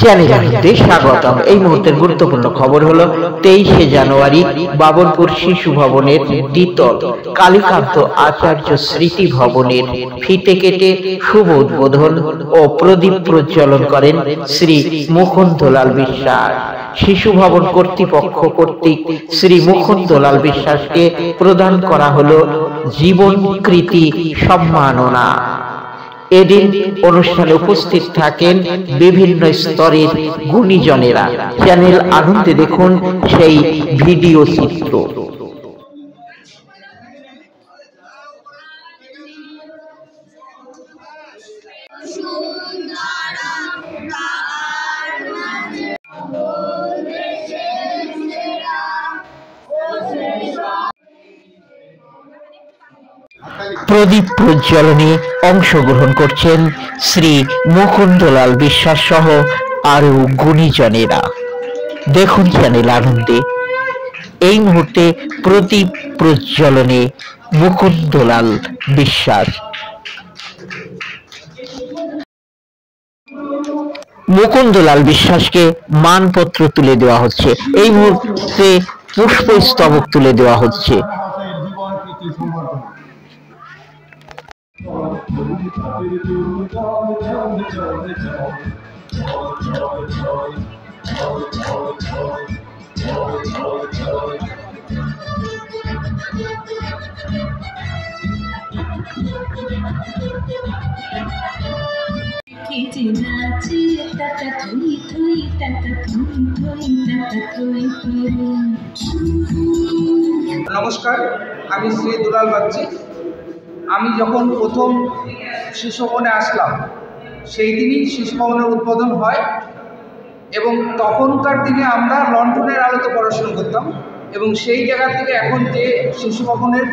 চ্যানেলে স্বাগতম। এই মুহূর্তের গুরুত্বপূর্ণ খবর হলো 23শে জানুয়ারি বাবনপুর শিশু ভবনের দ্বিতল কালীকান্ত আচার্য স্মৃতি ভবনের ফিতে কেটে শুভ উদ্বোধন ও প্রদীপ প্রজ্বলন করেন শ্রী মুকুন্দলাল বিশ্বাস। শিশু ভবন কর্তৃপক্ষ কর্তৃক শ্রী মুকুন্দলাল বিশ্বাসকে প্রদান করা হলো জীবনকৃতি সম্মাননা। এদিন অনুষ্ঠানে উপস্থিত থাকেন বিভিন্ন স্তরের গুণীজনেরা। চ্যানেল আনন্দে দেখুন সেই ভিডিও চিত্র। প্রদীপ প্রজ্বলনে অংশগ্রহণ করছেন শ্রী মুকুন্দলাল বিশ্বাস সহ আরো গুণীজনেরা। দেখুন চ্যানেল আনন্দে। এই মুহূর্তে প্রদীপ প্রজ্বলনে মুকুন্দলাল বিশ্বাস। মুকুন্দলাল বিশ্বাসকে মানপত্র তুলে দেওয়া হচ্ছে। এই মুহূর্তে পুষ্পস্তবক তুলে দেওয়া হচ্ছে। নমস্কার, আমি শ্রী দুলাল বাগচি। আমি যখন প্রথম শিশু ভবনে আসলাম সেই দিনই শিশু ভবনের উদ্বোধন হয় এবং তখনকার দিনে আমরা লণ্ঠনের আলোতে পড়াশোনা করতাম এবং সেই জায়গা থেকে এখন যে শিশু ভবনের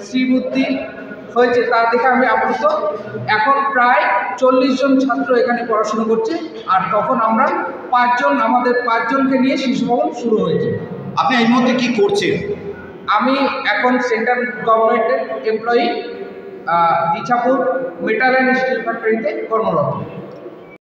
শ্রীবুদ্ধি হয়েছে তা দেখে আমি আপ্লুত। এখন প্রায় 40 জন ছাত্র এখানে পড়াশোনা করছে, আর তখন আমরা আমাদের 5 জনকে নিয়ে শিশু ভবন শুরু হয়েছে। আপনি এই মুহূর্তে কি করছেন? আমি এখন সেন্ট্রাল গভর্নমেন্টের employee, Ichhapur metal and steel ফ্যাক্টরিতে কর্মরত।